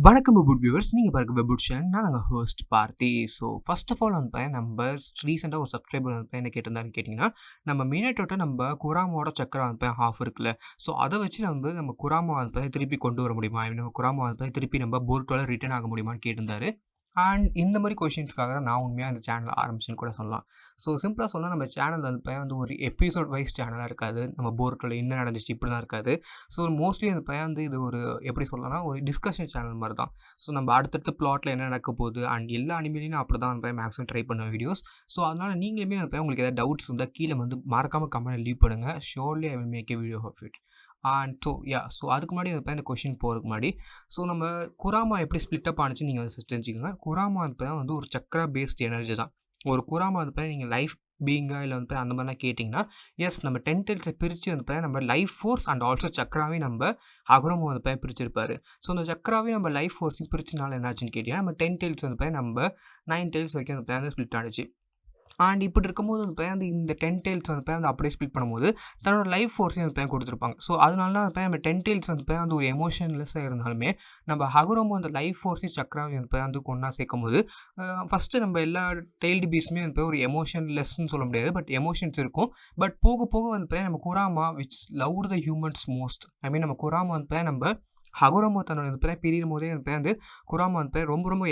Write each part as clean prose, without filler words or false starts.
வணக்கம் வெபுட் வியூவர்ஸ், நீங்கள் பாருங்க வெபுட் சேனல். நான் நாங்கள் host Parthi. So first of all வந்து நம்ம ரீசெண்டாக ஒரு சப்ஸ்கிரைபர் வந்து என்ன கேட்டிருந்தாருன்னு கேட்டிங்கன்னா, நம்ம மினேட்டோட்ட நம்ம குராமோட சக்கரை வந்து ஹாஃப் இருக்குல்ல, ஸோ அதை வச்சு நம்ம குராமா வந்து திருப்பி கொண்டு வர முடியுமா, நம்ம குராமா வந்து திருப்பி நம்ம போர்ட்டோட ரிட்டர்ன் ஆக முடியுமான்னு கேட்டிருந்தாரு. அண்ட் இந்த மாதிரி கொஷின்ஸ்க்காக தான் நான் உண்மையாக இந்த சேனல் ஆரம்பிச்சுன்னு கூட சொல்லலாம். ஸோ சிம்பிளாக சொன்னால் நம்ம சேனல் வந்து ஒரு எபிசோட் வைஸ் சேனலாக இருக்காது. நம்ம போர்ட்டில் என்ன நடந்துச்சு இப்படி தான் இருக்காது. ஸோ மோஸ்ட்லி அந்த பையன் இது ஒரு எப்படி சொல்லலாம்னா ஒரு டிஸ்கஷன் சேனல் மாதிரி தான். ஸோ நம்ம அடுத்தடுத்த பிளாட்டில் என்ன நடக்க போகுது அண்ட் எல்லா அனிமேலையும் அப்படி தான் அந்த மேக்ஸிமம் ட்ரை பண்ண வீடியோஸ். ஸோ அதனால் நீங்களுமே அந்த உங்களுக்கு ஏதாவது டவுட்ஸ் இருந்தால் கீழே மறக்காமல் கமெண்ட் லீவ் பண்ணுங்கள். Surely I will make a video of it. And so அதுக்கு முன்னாடி இந்த கொஷின் போகிறதுக்கு முன்னாடி நம்ம குராமா எப்படி ஸ்ப்ளிட் அப் ஆனிச்சு நீங்கள் ஃபஸ்ட் தெரிஞ்சுக்கோங்க. குராமா வந்து ஒரு சக்கரா பேஸ்ட் எனர்ஜி தான். ஒரு குராமா நீங்கள் லைஃப் பீயிங்காக இல்லை அந்த மாதிரிலாம் கேட்டிங்கன்னா, எஸ் நம்ம 10 டெயில்ஸை பிரித்து நம்ம லைஃப் ஃபோர்ஸ் அண்ட் ஆல்சோ சக்கராவையும் நம்ம அகரமும் பிரிச்சிருப்பாரு. ஸோ அந்த சக்கராவையும் நம்ம லைஃப் ஃபோர்ஸையும் பிரிச்சனால என்னாச்சுன்னு கேட்டிங்கன்னா, நம்ம 10 டெயில்ஸ் நம்ம 9 டெயில்ஸ் வரைக்கும் ஸ்ப்ளிட் ஆனிச்சு. அண்ட் இப்படி இருக்கும்போது இந்த 10 டெயில்ஸ் அப்படியே ஸ்ப்ளிட் பண்ணும்போது தன்னோட லைஃப் ஃபோர்ஸையும் கொடுத்துருப்பாங்க. ஸோ அதனால தான் நம்ம 10 டெயில்ஸ் ஒரு எமோஷன்லெஸ்ஸாக இருந்தாலுமே நம்ம ஹகுரோமோ அந்த லைஃப் ஃபோர்ஸையும் சக்கராவையும் ஒன்றா சேர்க்கும் போது ஃபஸ்ட்டு நம்ம எல்லா டெய்ல்டு பீஸுமே ஒரு எமோஷன்லெஸ்ன்னு சொல்ல முடியாது, பட் எமோஷன்ஸ் இருக்கும். பட் போக போக நம்ம Kurama which love the humans most, நம்ம குராமா நம்ம ஹகுரோமோ தன்னோட பிரியும் போதே குராமா ரொம்ப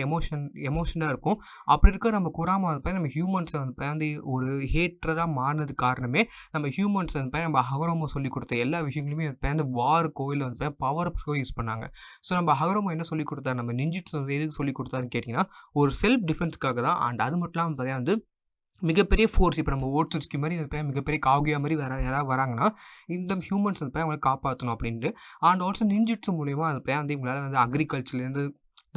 எமோஷனாக இருக்கும். அப்படி இருக்க நம்ம குராமா நம்ம ஹியூமன்ஸை ஒரு ஹேட்ரடாக மாறினது காரணமே நம்ம ஹியூமன்ஸ் நம்ம ஹகுரோமோ சொல்லிக் கொடுத்த எல்லா விஷயங்களுமே வாருக்கோ இல்லை பவர்ஸ்க்கோ யூஸ் பண்ணாங்க. ஸோ நம்ம ஹகுரோமோ என்ன சொல்லிக் கொடுத்தாரு, நம்ம நிஞ்சிட்ஸ் எதுக்கு சொல்லிக் கொடுத்தாருன்னு கேட்டிங்கன்னா, ஒரு செல்ஃப் டிஃபென்ஸ்க்காக தான். அண்ட் அது மட்டும் இல்லாமல் மிகப்பெரிய ஃபோர்ஸ் இப்போ நம்ம ஓட்சுட்சுகி மாதிரி மிகப்பெரிய காகுயா மாதிரி யாராவது வராங்கன்னா இந்த ஹியூமன்ஸ் அவங்களை காப்பாற்றணும் அப்படின்ட்டு. அண்ட் ஆல்சோ நிஞ்சிட்ஸு மூலிமா இவங்களால் அக்ரிகல்ச்சர்லேருந்து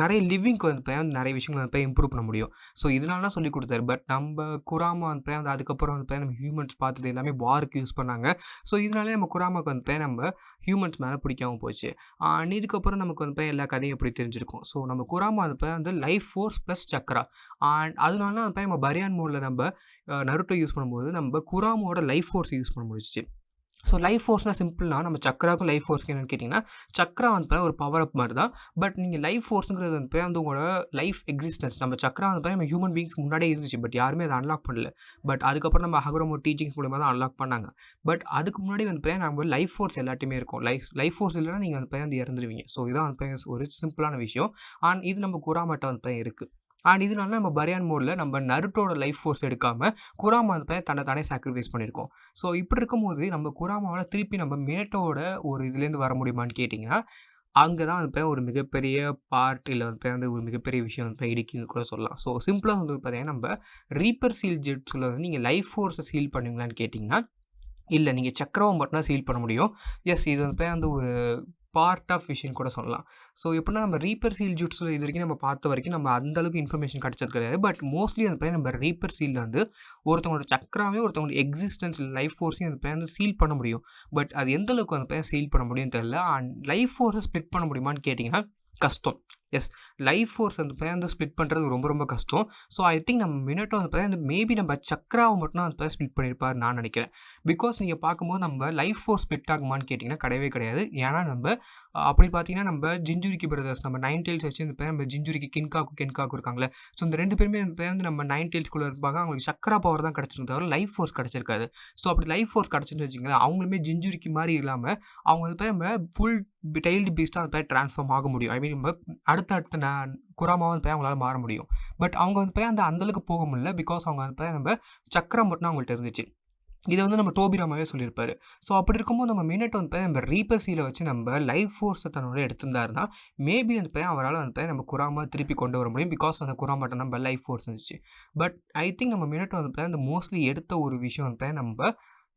நிறைய லிவிங்க்கு நிறைய விஷயங்கள் இம்ப்ரூவ் பண்ண முடியும். ஸோ இதனால சொல்லி கொடுத்தாரு. பட் நம்ம குராமா அதுக்கப்புறம் நம்ம ஹியூமன்ஸ் பார்த்தது எல்லாமே வாருக்கு யூஸ் பண்ணாங்க. ஸோ இதனாலே நம்ம குராமாவுக்கு நம்ம ஹியூமன்ஸ் மேலே பிடிக்காமல் போச்சு. இதுக்கப்புறம் நமக்கு எல்லா கதையும் எப்படி தெரிஞ்சிருக்கும். ஸோ நம்ம Kurama life force plus chakra. And அதனால நம்ம பரியான் மோடில் நம்ம நருட்டோ யூஸ் பண்ணும்போது நம்ம குராமோட லைஃப் ஃபோர்ஸ் யூஸ் பண்ண முடிஞ்சிச்சு. ஸோ லைஃப் ஃபோர்ஸ்னால் சிம்பிள்னா நம்ம சக்கராவுக்கும் லைஃப் ஃபோர்ஸ்க்கு என்னென்னு கேட்டிங்கன்னா, சக்கரா ஒரு பவர் அப் மாதிரி தான். பட் நீங்கள் லைஃப் ஃபோர்ஸுங்கிறது உங்களோட லைஃப் எக்ஸிஸ்டன்ஸ். நம்ம சக்கரா நம்ம ஹியூமன் பீங்ஸ்க்கு முன்னாடியே இருந்துச்சு, பட் யாருமே அதை அன்லாக் பண்ணல. பட் அதுக்கப்புறம் நம்ம ஹகுரோமோ டீச்சிங்ஸ் மூலமாக தான் அன்லாக் பண்ணாங்க. பட் அதுக்கு முன்னாடி நம்ம லைஃப் ஃபோர்ஸ் எல்லாத்தையுமே இருக்கும். லைஃப் ஃபோர்ஸ் இல்லைனா நீங்கள் இறந்துருவீங்க. ஸோ இதான் ஒரு சிம்பிளான விஷயம். அண்ட் இது நம்ம குராமாட்ட இருக்குது. அண்ட் இதனால நம்ம பரியான் மோடில் நம்ம நருட்டோட லைஃப் ஃபோர்ஸ் எடுக்காமல் குராமா தானே சாக்ரிஃபைஸ் பண்ணியிருக்கோம். ஸோ இப்படி இருக்கும்போது நம்ம குராமாவில் திருப்பி நம்ம மினேட்டோட ஒரு இதுலேருந்து வர முடியுமான்னு கேட்டிங்கன்னா, அங்கே தான் ஒரு மிகப்பெரிய பார்ட் இல்லை ஒரு மிகப்பெரிய விஷயம் இடிக்குன்னு கூட சொல்லலாம். ஸோ சிம்பிளாக பார்த்தீங்கன்னா நம்ம ரீப்பர் சீல் ஜெட்ஸில் நீங்கள் லைஃப் ஃபோர்ஸை சீல் பண்ணுவீங்களான்னு கேட்டிங்கன்னா, இல்லை நீங்கள் சக்கரவை மட்டும் தான் சீல் பண்ண முடியும். எஸ் இது ஒரு பார்ட் ஆஃப் விஷயம் கூட சொல்லலாம். ஸோ எப்படின்னா நம்ம ரீப்பர் சீல் ஜுட்ஸில் இது வரைக்கும் நம்ம பார்த்த வரைக்கும் நம்ம அந்தளவுக்கு இன்ஃபர்மேஷன் கிடச்சது கிடையாது. பட் மோஸ்ட்லி நம்ம ரீப்பர் சீலில் ஒருத்தவங்களோட சக்கராவே ஒருத்தவங்களோட எக்ஸிஸ்டன்ஸ் லைஃப் ஃபோர்ஸையும் சீல் பண்ண முடியும். பட் அது எந்தளவுக்கு சீல் பண்ண முடியும்னு தெரியல. அண்ட் லைஃப் ஃபோர்ஸை ஸ்ப்ளிட் பண்ண முடியுமான்னு கேட்டிங்கன்னா கஷ்டம். எஸ் லைஃப் ஃபோர்ஸ் ஸ்ப்ளிட் பண்ணுறது ரொம்ப ரொம்ப கஷ்டம். ஸோ ஐ திங்க் நம்ம மினேட்டோ மேபி நம்ம சக்கராவை மட்டும் ஸ்ப்ளிட் பண்ணியிருப்பார் நான் நினைக்கிறேன். பிகாஸ் நீங்கள் பார்க்கும்போது நம்ம லைஃப் ஃபோர்ஸ் ஸ்ப்ளிட் ஆகுமான்னு கேட்டிங்கன்னா கிடையவே கிடையாது. ஏன்னா நம்ம அப்படி பார்த்தீங்கன்னா நம்ம ஜிஞ்சுரிக்கி பிரதர்ஸ் நம்ம 9 டெயில்ஸ் வச்சு நம்ம ஜிஞ்சுரிக்கி கென்காக்கு இருக்காங்களே. ஸோ இந்த 2 பேருமே நம்ம 9 டெயில்ஸ்குள்ளே இருப்பாங்க. அவங்களுக்கு சக்கரா பவர் தான் கிடச்சிருக்கு தவிர லைஃப் ஃபோர்ஸ் கிடச்சிருக்காது. ஸோ அப்படி லைஃப் ஃபோர்ஸ் கிடச்சின்னு வச்சுங்களேன், அவங்களுமே ஜிஞ்சுரிக்கி மாதிரி இல்லாமல் அவங்க நம்ம ஃபுல் டெய்ல்டு பீஸ்ட்டாக ட்ரான்ஸ்ஃபார்ம் ஆக முடியும். ஐ மீன் நம்ம அடுத்த குராமாவும் அவங்களால மாற முடியும். பட் அவங்க அந்தளவுக்கு போக முடியல. பிகாஸ் அவங்க நம்ம சக்கரம் மட்டும் அவங்கள்ட்ட இருந்துச்சு. இதை நம்ம டோபிராமாவே சொல்லியிருப்பாரு. ஸோ அப்படி இருக்கும்போது நம்ம மினேட்டோ நம்ம ரீப்பர் சீலை வச்சு நம்ம லைஃப் ஃபோர்ஸை தன்னோட எடுத்திருந்தாருன்னா மேபி அவரால் நம்ம குராமா திருப்பி கொண்டு வர முடியும். பிகாஸ் அந்த குராமாட்ட நம்ம லைஃப் ஃபோர்ஸ் இருந்துச்சு. பட் ஐ திங்க் நம்ம மினேட்டோ அந்த மோஸ்ட்லி எடுத்த ஒரு விஷயம் நம்ம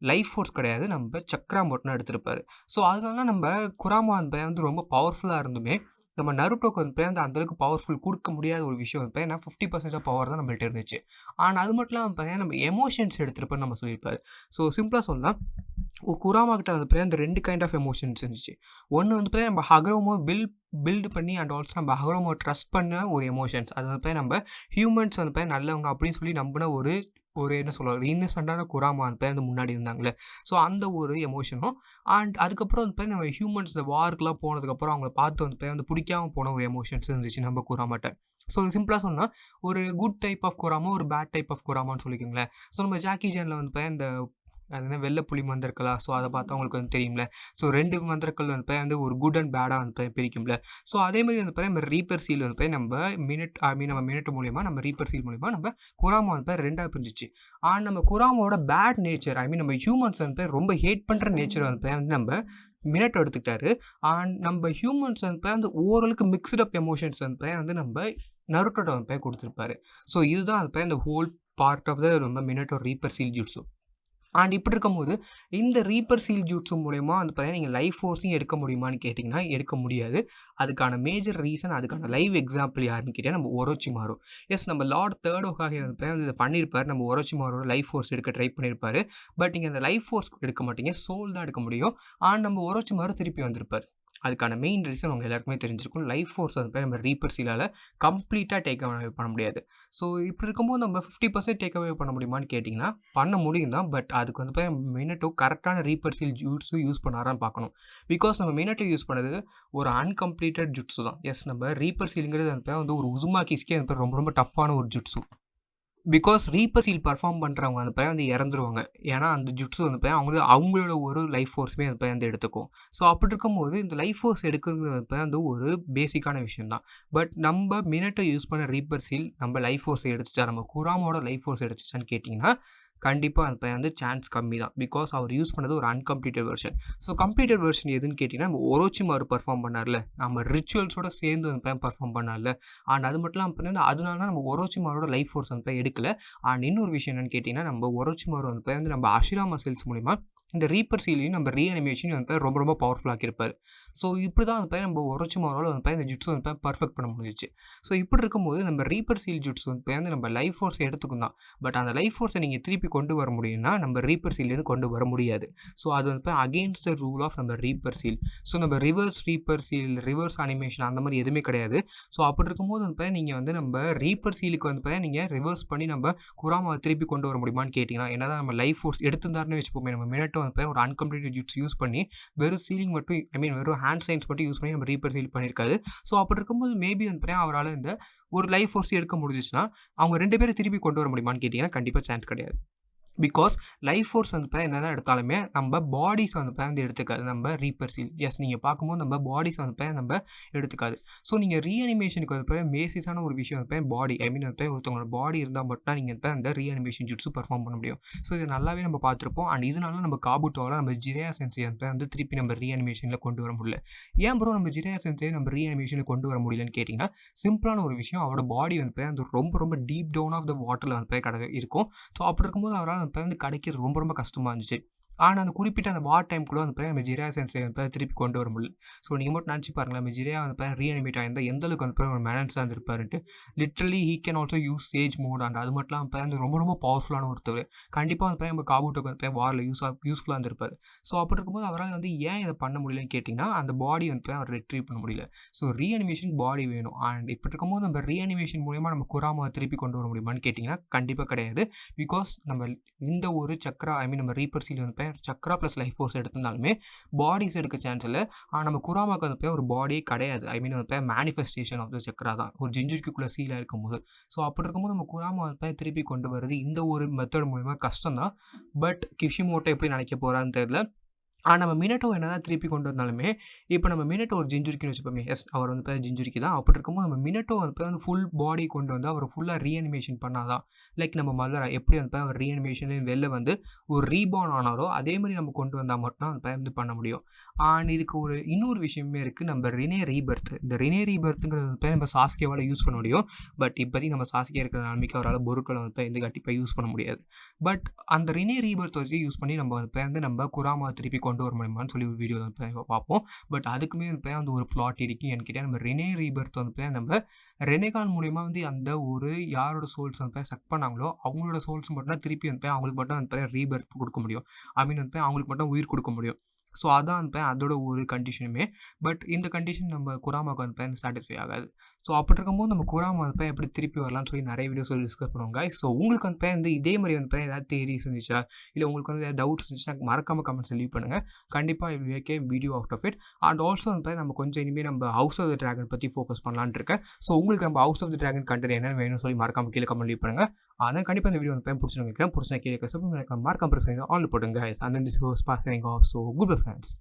லைஃப் ஃபோர்ஸ் கிடையாது, நம்ம சக்கரா மட்டும் எடுத்திருப்பாரு. ஸோ அதனால நம்ம குராமா ரொம்ப பவர்ஃபுல்லாக இருந்துமே நம்ம நருட்டோக்கு அந்தளவுக்கு பவர்ஃபுல் கொடுக்க முடியாத ஒரு விஷயம் ஏன்னா 50% ஆஃப் பவர் தான் நம்மள்ட்ட இருந்துச்சு. ஆனால் அது மட்டும் இல்லாமல் நம்ம எமோஷன்ஸ் எடுத்துருப்போன்னு நம்ம சொல்லியிருப்பாரு. ஸோ சிம்பிளாக சொல்லலாம், குராமா கிட்ட அந்த 2 கைண்ட் ஆஃப் எமோஷன்ஸ் இருந்துச்சு. ஒன்று நம்ம ஹகுரோமோ பில்டு பண்ணி அண்ட் ஆல்சோ நம்ம ஹகுரோமோ ட்ரஸ்ட் பண்ண ஒரு எமோஷன்ஸ். அது நம்ம ஹியூமன்ஸ் நல்லவங்க அப்படின்னு சொல்லி நம்பின ஒரு ஒரு என்ன சொல்ல இன்னசென்ட்டான குராமா வந்து முன்னாடி இருந்தாங்களே. ஸோ அந்த ஒரு எமோஷனும் அண்ட் அதுக்கப்புறம் நம்ம ஹியூமன்ஸ் இந்த வார்க்குலாம் போனதுக்கப்புறம் அவங்கள பார்த்து வந்து பிடிக்காம போன ஒரு எமோஷன்ஸ் இருந்துச்சு நம்ம குராமாட்ட. ஸோ சிம்பிளாக சொன்னால் ஒரு குட் டைப் ஆஃப் குராமா, ஒரு பேட் டைப் ஆஃப் குராமான்னு சொல்லிக்கோங்களேன். ஸோ நம்ம ஜாக்கி சான்ல இந்த அது என்ன வெள்ளை புலி மந்திரக்கலா. ஸோ அதை பார்த்தா உங்களுக்கு தெரியும்ல. ஸோ 2 மந்திரக்கல் ஒரு குட் அண்ட் பேடாக பிரிக்கும்ல. ஸோ அதேமாதிரி நம்ம ரீப்பர் சீல் நம்ம நம்ம மினட் மூலியமாக நம்ம ரீப்பர் சீல் மூலியமாக நம்ம குராமா 2ஆக பிரிஞ்சிச்சு. ஆனால் நம்ம குராமாவோட பேட் நேச்சர் நம்ம ஹியூமன்ஸ் ரொம்ப ஹேட் பண்ணுற நேச்சர் நம்ம மினட் எடுத்துக்கிட்டாரு. அண்ட் நம்ம ஹியூமன்ஸ் ஓரளவுக்கு மிக்ஸ்ட் அப் எமோஷன்ஸ் நம்ம நருட்டோட கொடுத்துருப்பாரு. ஸோ இதுதான் இந்த ஹோல் பார்ட் ஆஃப் த நம்ம மினட்டோ ரீப்பர் சீல் ஜூட்ஸு. அண்ட் இப்படி இருக்கும்போது இந்த ரீப்பர் சீல் ஜூட்ஸு மூலயமா நீங்கள் லைஃப் ஃபோர்ஸையும் எடுக்க முடியுமான்னு கேட்டிங்கன்னா எடுக்க முடியாது. அதுக்கான மேஜர் ரீசன், அதுக்கான லைவ் எக்ஸாம்பிள் யாருன்னு கேட்டால் நம்ம ஒரோச்சிமாரு. எஸ், நம்ம லார்ட் தேர்ட் ஹோகாகே இதை பண்ணியிருப்பார். நம்ம ஒரோச்சிமாரோட லைஃப் ஃபோர்ஸ் எடுக்க ட்ரை பண்ணியிருப்பார். பட் நீங்கள் அந்த லைஃப் ஃபோர்ஸ் எடுக்க மாட்டீங்க, சோல் தான் எடுக்க முடியும். அண்ட் நம்ம ஒரோச்சிமாரு திருப்பி வந்திருப்பார். அதுக்கான மெயின் ரீசன் உங்கள் எல்லாருக்குமே தெரிஞ்சிருக்கும். லைஃப் ஃபோர்ஸ் நம்ம ரீப்பர் சீலால் கம்ப்ளீட்டாக டேக் அவே பண்ண முடியாது. ஸோ இப்படி இருக்கும்போது நம்ம 50% டேக் அவே பண்ண முடியுமான்னு கேட்டிங்கன்னா பண்ண முடியும் தான். பட் அதுக்கு மினட்டோ கரெக்டான ரீப்பர் சீல் ஜூட்ஸும் யூஸ் பண்ணாரான்னு பார்க்கணும். பிகாஸ் நம்ம மினட்டோ யூஸ் பண்ணது ஒரு அன்கம்ப்ளீட்டட் ஜுட்ஸு தான். எஸ், நம்ம ரீப்பர் சீலுங்கிறது ஒரு உசுமாக்கிஸ்கே ரொம்ப ரொம்ப டஃப்பான ஒரு jutsu. Because reaper seal perform பண்ணுறவங்க இறந்துருவாங்க. ஏன்னா அந்த ஜுட்ஸு அவங்களோட ஒரு லைஃப் ஃபோர்ஸுமே எடுத்துக்கும். ஸோ அப்படி இருக்கும்போது இந்த லைஃப் ஃபோர்ஸ் எடுக்கிறது ஒரு பேசிக்கான விஷயம் தான். பட் நம்ம மினட்டை யூஸ் பண்ண ரீப்பர் சீல் நம்ம லைஃப் ஃபோர்ஸை எடுத்துச்சா, நம்ம குராமோட லைஃப் ஃபோர்ஸ் எடுத்துச்சான்னு கேட்டிங்கன்னா கண்டிப்பாக சான்ஸ் கம்மி தான். பிகாஸ் அவர் யூஸ் பண்ணது ஒரு uncompleted version. So completed version எதுன்னு கேட்டிங்கன்னா நம்ம ஒரோச்சிமாரு பர்ஃபார்ம் பண்ணார்ல, நம்ம ரிச்சுவல்ஸோட சேர்ந்து பர்ஃபார்ம் பண்ணார்ல. அண்ட் அது மட்டும் இல்லாமல் அதனால நம்ம ஒரோச்சிமாரோட லைஃப் ஃபோர்ஸ் எடுக்கல. அண்ட் இன்னொரு விஷயம் என்னென்னு கேட்டிங்கன்னா நம்ம ஒரோச்சிமாரு நம்ம அஷிராமா செல்ஸ் மூலிமா இந்த ரீப்பர் சீலையும் நம்ம ரீஅனிமேஷனையும் ரொம்ப ரொம்ப பவர்ஃபுல்லாக இருப்பார். ஸோ இப்படி தான் நம்ம ஒரோச்சிமாரோட இந்த ஜுட்ஸு பர்ஃபெக்ட் பண்ண முடிஞ்சிச்சு. ஸோ இப்படி இருக்கும்போது நம்ம ரீப்பர் சீல் ஜுட்ஸு நம்ம லைஃப் ஃபோர்ஸை எடுத்துக்கும் தான். பட் அந்த லைஃப் ஃபோர்ஸை நீங்கள் திருப்பி கொண்டு வர முடியும்னா நம்ம ரீப்பர் சீல்லேருந்து கொண்டு வர முடியாது. ஸோ அது அகெயின்ஸ்ட் த ரூல் ஆஃப் நம்ம ரீப்பர் சீல். ஸோ நம்ம reverse reaper seal, reverse animation அந்த மாதிரி எதுவுமே கிடையாது. ஸோ அப்படி இருக்கும்போது நீங்கள் நம்ம ரீப்பர் சீலுக்கு நீங்கள் ரிவர்ஸ் பண்ணி நம்ம குராமாவை திருப்பி கொண்டு வர முடியுமான்னு கேட்டிங்கன்னா, ஏன்னா நம்ம லைஃப் ஃபோர்ஸ் எடுத்துருந்தாருன்னு வச்சுப்போமே, நம்ம மினட்டோ ஒரு அன்கம்ப்ளீட்டட் ஜுட்ஸ் யூஸ் பண்ணி வெறும் சீலிங் மட்டும் வெறும் ஹேண்ட் சைன்ஸ் மட்டும் யூஸ் பண்ணி நம்ம ரீப்பர் சீல் பண்ணியிருக்காரு. ஸோ அப்படி இருக்கும்போது மேபி அவரால் இந்த ஒரு லைஃப் ஃபோர்ஸ் எடுக்க முடிஞ்சிச்சுன்னா அவங்க 2 பேரும் திருப்பி கொண்டு வர முடியுமான்னு கேட்டிங்கன்னா கண்டிப்பாக சான்ஸ் கிடையாது. பிகாஸ் லைஃப் ஃபோர்ஸ் என்ன எடுத்தாலுமே நம்ம பாடிஸ் எடுத்துக்காது நம்ம ரீப்பர் சீல். எஸ், நீங்கள் பார்க்கும்போது நம்ம பாடிஸ் நம்ம எடுத்துக்காது. ஸோ நீங்கள் ரீஅனிமேஷனுக்கு பேசிஸான ஒரு விஷயம் பாடி ஒருத்தவங்களோட பாடி இருந்தால் மட்டும் நீங்கள் அந்த ரீஅனிமேஷன் ஜுட்ஸு பர்ஃபார்ம் பண்ண முடியும். ஸோ இது நல்லாவே நம்ம பார்த்துருப்போம். அண்ட் இதனால நம்ம காபுட்டோவில் நம்ம ஜிரேயா சென்சை திருப்பி நம்ம ரீஅனிமேஷனில் கொண்டு வர முடியல. ஏன் ப்ரோ நம்ம ஜிரேயா சென்சை நம்ம ரீஅனிமேஷனில் கொண்டு வர முடியலன்னு கேட்டிங்கன்னா சிம்பிளான ஒரு விஷயம், அவரோட பாடி ரொம்ப ரொம்ப டீப் டவுன் ஆஃப் த வாட்டரில் இருக்கும். ஸோ அப்படி இருக்கும்போது அவரால் கிடைக்கிறது ரொம்ப ரொம்ப கஷ்டமாக இருந்துச்சு. ஆனால் அந்த குறிப்பிட்ட அந்த வார் டைம்குள்ளே நம்ம ஜிரேயா சென்சை திருப்பி கொண்டு வர முடியல. ஸோ நீங்கள் மட்டும் நினச்சி பாருங்களேன், நம்ம ஜிரேயா ரீஅனிமேட் ஆயிருந்தால் எந்த அளவுக்கு ஒரு மேனன்ஸாக இருந்திருப்பாருன்ட்டு. Literally he can also use sage mode. And அது மட்டும் இல்லாமல் ரொம்ப ரொம்ப பவர்ஃபுல்லான ஒருத்தர். கண்டிப்பாக நம்ம காபூட்டோக்கு வாரில் யூஸ்ஃபுல்லாக இருந்திருப்பார். ஸோ அப்படி இருக்கும்போது அவரால் ஏன் இதை பண்ண முடியலன்னு கேட்டிங்கன்னா அந்த பாடி அவர் ரெட்ரீவ் பண்ண முடியல. ஸோ ரீஅனிமேஷன் பாடி வேணும். அண்ட் இப்படி இருக்கும்போது நம்ம ரீஅனிமேஷன் மூலமாக நம்ம குராமாவை திருப்பி கொண்டு வர முடியுமான்னு கேட்டிங்கன்னா கண்டிப்பாக கிடையாது. பிகாஸ் நம்ம இந்த ஒரு சக்ரா நம்ம reaper seal chakra plus life force எடுத்திருந்தாலுமே பாடிஸ் எடுக்க சான்ஸ் இல்லை. ஆனால் நம்ம குராமாவுக்கு ஒரு பாடியே கிடையாது. மேனிஃபெஸ்டேஷன் ஆஃப் த சக்ரா தான் ஒரு ஜிஞ்சுரிக்குள்ளே சீலாக இருக்கும்போது. ஸோ அப்படி இருக்கும்போது நம்ம குராமா திருப்பி கொண்டு வருது இந்த ஒரு மெத்தட் மூலிமா கஷ்டம் தான். பட் கிஷிமோட்டோ எப்படி நினைக்க போகிறான்னு தெரியல. நம்ம மினட்டோ என்ன தான் திருப்பி கொண்டு வந்தாலுமே இப்போ நம்ம மினட்டோ ஒரு ஜிஞ்சுரிக்குன்னு வச்சுப்போமே. எஸ், அவர் ஜிஞ்சுரிக்கு தான். அப்படி இருக்கும்போது நம்ம மினட்டோ ஃபுல் பாடி கொண்டு வந்து அவர் ஃபுல்லாக ரீஅனிமேஷன் பண்ணாதான். லைக் நம்ம மதரா எப்படி அவர் ரீஅனிமேஷன் வெளில ஒரு ரீபார்ன் ஆனாரோ அதே மாதிரி நம்ம கொண்டு வந்தால் மட்டும் பண்ண முடியும். அண்ட் இதுக்கு ஒரு இன்னொரு விஷயமே இருக்குது, நம்ம ரினே ரீபர்த். இந்த ரினே ரீபர்த்துங்கிறது நம்ம சாஸ்கேவால் யூஸ் பண்ண முடியும். பட் இப்போதைக்கு நம்ம சாஸ்கே இருக்கிற நிலைமைக்கு அவரால் பொருட்களை கண்டிப்பாக யூஸ் பண்ண முடியாது. பட் அந்த ரினே ரீபர்த் வச்சு யூஸ் பண்ணி நம்ம குராமா திருப்பி கொண்டு வர முடியுமான்னு சொல்லி ஒரு வீடியோ பார்ப்போம். பட் அதுக்குமே ஒரு பிளாட் இருக்கு என்கிட்ட. நம்ம ரெனே ரீபர்த் நம்ம ரெனேகான் மூலிமா அந்த ஒரு யாரோட சோல்ஸ் சக் பண்ணாங்களோ அவங்களோட சோல்ஸ் மட்டும் தான் திருப்பி அவங்களுக்கு மட்டும் ரீபர்த் கொடுக்க முடியும். அவங்களுக்கு மட்டும் உயிர் கொடுக்க முடியும். ஸோ அதான் வந்து அதோட ஒரு கண்டிஷனுமே. பட் இந்த கண்டிஷன் நம்ம குராமாவுக்கு வந்து சாட்டிஸ்ஃபை ஆகாது. ஸோ அப்படி இருக்கும்போது நம்ம குராமா வந்து எப்படி திருப்பி வரலாம்னு சொல்லி நிறைய வீடியோஸ் டிஸ்கஸ் பண்ணுவோம் guys. ஸோ உங்களுக்கு வந்து இதே மாதிரி வந்து ஏதாவது தியரிஸ் இருந்துச்சா, இல்லை உங்களுக்கு வந்து ஏதாவது டவுட்ஸ் இருந்துச்சுன்னா மறக்காம கமெண்ட்ஸ் லீவ் பண்ணுங்கள். கண்டிப்பாக I will make a video out of it. And also வந்து நம்ம கொஞ்சம் இனிமேல் நம்ம ஹவுஸ் ஆஃப் த டிராகன் பற்றி ஃபோக்கஸ் பண்ணலான்னு இருக்கேன். ஸோ உங்களுக்கு நம்ம House of the Dragon content என்னென்னு வேணும்னு சொல்லி மறக்காம கீழே கமெண்ட் லீவ் பண்ணுங்கள். அதான் கண்டிப்பாக இந்த வீடியோ வந்து பிடிச்சிருக்கேன். பிடிச்சா கீழே மறக்காம ப்ரிஃபர் ஆல் போட்டுங்க guys. And then this was passing off. So goodbye friends.